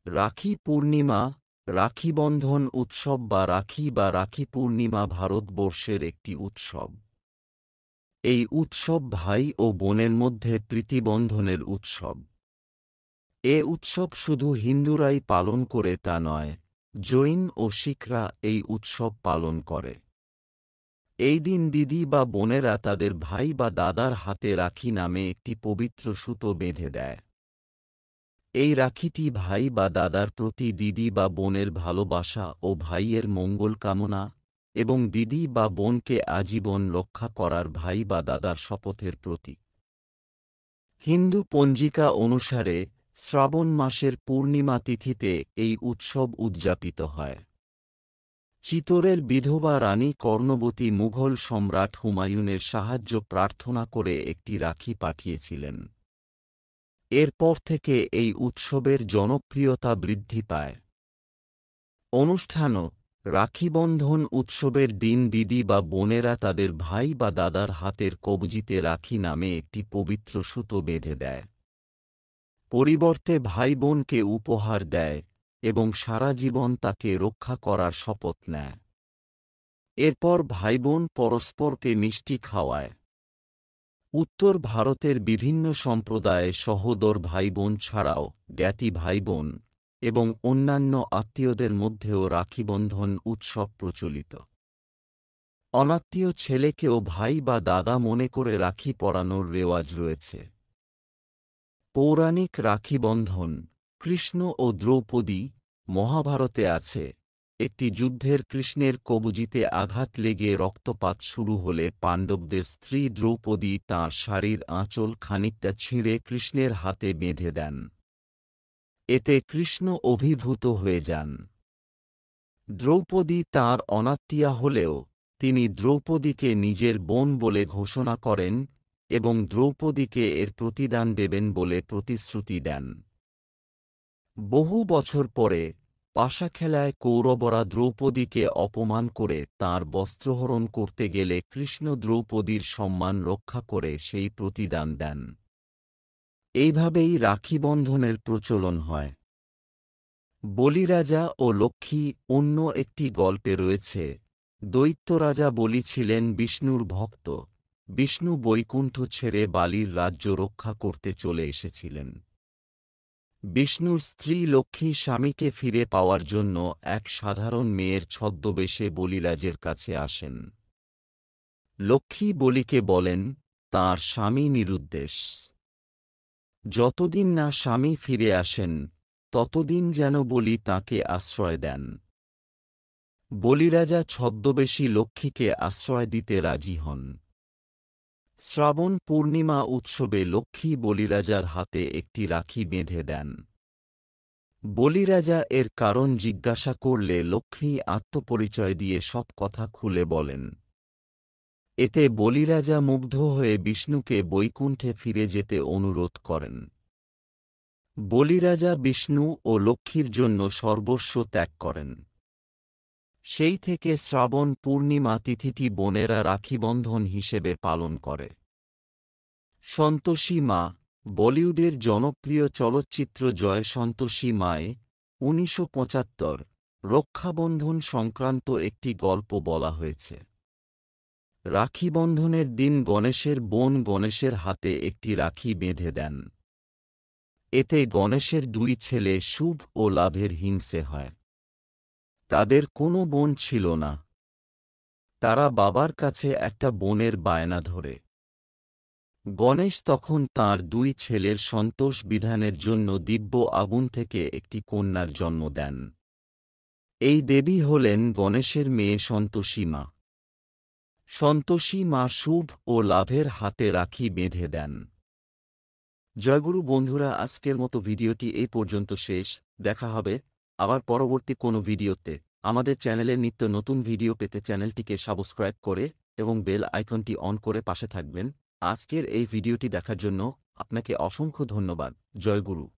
রাখি পূর্ণিমা, রাখিবন্ধন উৎসব বা রাখি পূর্ণিমা ভারতবর্ষের একটি উৎসব। এই উৎসব ভাই ও বোনের মধ্যে প্রীতিবন্ধনের উৎসব। এ উৎসব শুধু হিন্দুরাই পালন করে তা নয়, জৈন ও শিখরা এই উৎসব পালন করে। এই দিন দিদি বা বোনেরা তাদের ভাই বা দাদার হাতে রাখি নামে একটি পবিত্র সুতো বেঁধে দেয়। এই রাখিটি ভাই বা দাদার প্রতি দিদি বা বোনের ভালোবাসা ও ভাইয়ের মঙ্গল কামনা এবং দিদি বা বোনকে আজীবন রক্ষা করার ভাই বা দাদার শপথের প্রতীক। হিন্দু পঞ্জিকা অনুসারে শ্রাবণ মাসের পূর্ণিমা তিথিতে এই উৎসব উদযাপিত হয়। চিতোরের বিধবা রানী কর্ণবতী মুঘল সম্রাট হুমায়ুনের সাহায্য প্রার্থনা করে একটি রাখি পাঠিয়েছিলেন। এরপর থেকে এই উৎসবের জনপ্রিয়তা বৃদ্ধি পায়। অনুষ্ঠানও রাখিবন্ধন উৎসবের দিন দিদি বা বোনেরা তাদের ভাই বা দাদার হাতের কবজিতে রাখি নামে একটি পবিত্র সুতো বেঁধে দেয়। পরিবর্তে ভাই বোনকে উপহার দেয় এবং সারা জীবন তাকে রক্ষা করার শপথ নেয়। এরপর ভাই বোন পরস্পরকে মিষ্টি খাওয়ায়। উত্তর ভারতের বিভিন্ন সম্প্রদায়ে সহোদর ভাইবোন ছাড়াও জ্ঞাতি ভাইবোন এবং অন্যান্য আত্মীয়দের মধ্যেও রাখিবন্ধন উৎসব প্রচলিত। অনাত্মীয় ছেলেকেও ভাই বা দাদা মনে করে রাখি পরানোর রেওয়াজ রয়েছে। পৌরাণিক রাখিবন্ধন কৃষ্ণ ও দ্রৌপদী মহাভারতে আছে। একটি যুদ্ধের কৃষ্ণের কবজিতে আঘাত লেগে রক্তপাত শুরু হলে পাণ্ডবদের স্ত্রী দ্রৌপদী তাঁর শাড়ির আঁচল খানিকটা ছিঁড়ে কৃষ্ণের হাতে বেঁধে দেন। এতে কৃষ্ণ অভিভূত হয়ে যান। দ্রৌপদী তাঁর অনাত্মীয়া হলেও তিনি দ্রৌপদীকে নিজের বোন বলে ঘোষণা করেন এবং দ্রৌপদীকে এর প্রতিদান দেবেন বলে প্রতিশ্রুতি দেন। বহু বছর পরে পাশাখেলায় কৌরবরা দ্রৌপদীকে অপমান করে তাঁর বস্ত্রহরণ করতে গেলে কৃষ্ণ দ্রৌপদীর সম্মান রক্ষা করে সেই প্রতিদান দেন। এইভাবেই রাখিবন্ধনের প্রচলন হয়। বলিরাজা ও লক্ষ্মী অন্য একটি গল্পে রয়েছে। দৈত্যরাজা বলি ছিলেন বিষ্ণুর ভক্ত। বিষ্ণু বৈকুণ্ঠ ছেড়ে বালির রাজ্য রক্ষা করতে চলে এসেছিলেন। বিষ্ণুর স্ত্রী লক্ষ্মী স্বামীকে ফিরে পাওয়ার জন্য এক সাধারণ মেয়ের ছদ্মবেশে বলিরাজের কাছে আসেন। লক্ষ্মী বলিকে বলেন তাঁর স্বামী নিরুদ্দেশ। যতদিন না স্বামী ফিরে আসেন ততদিন যেন বলি তাঁকে আশ্রয় দেন। বলিরাজা ছদ্মবেশী লক্ষ্মীকে আশ্রয় দিতে রাজি হন। শ্রাবণ পূর্ণিমা উৎসবে লক্ষ্মী বলিরাজার হাতে একটি রাখি বেঁধে দেন। বলিরাজা এর কারণ জিজ্ঞাসা করলে লক্ষ্মী আত্মপরিচয় দিয়ে সব কথা খুলে বলেন। এতে বলিরাজা মুগ্ধ হয়ে বিষ্ণুকে বৈকুণ্ঠে ফিরে যেতে অনুরোধ করেন। বলিরাজা বিষ্ণু ও লক্ষ্মীর জন্য সর্বস্ব ত্যাগ করেন। সেই থেকে শ্রাবণ পূর্ণিমা তিথিটি বোনেরা রাখিবন্ধন হিসেবে পালন করে। সন্তোষী মা বলিউডের জনপ্রিয় চলচ্চিত্র জয় সন্তোষী মায়ে ১৯৭৫ রক্ষাবন্ধন সংক্রান্ত একটি গল্প বলা হয়েছে। রাখিবন্ধনের দিন গণেশের বোন গণেশের হাতে একটি রাখি বেঁধে দেন। এতে গণেশের দুই ছেলে শুভ ও লাভের হিংসে হয়। তাদের কোনো বোন ছিল না। তারা বাবার কাছে একটা বোনের বায়না ধরে। গণেশ তখন তাঁর দুই ছেলের সন্তোষ বিধানের জন্য দিব্য আগুন থেকে একটি কন্যার জন্ম দেন। এই দেবী হলেন গণেশের মেয়ে সন্তোষী মা। সন্তোষী মা শুভ ও লাভের হাতে রাখি বেঁধে দেন। জয়গুরু বন্ধুরা, আজকের মতো ভিডিওটি এই পর্যন্ত শেষ। দেখা হবে আবার পরবর্তী কোনো ভিডিওতে। আমাদের চ্যানেলের নিত্য নতুন ভিডিও পেতে চ্যানেলটিকে সাবস্ক্রাইব করে এবং বেল আইকনটি অন করে পাশে থাকবেন। আজকের এই ভিডিওটি দেখার জন্য আপনাকে অসংখ্য ধন্যবাদ। জয়গুরু।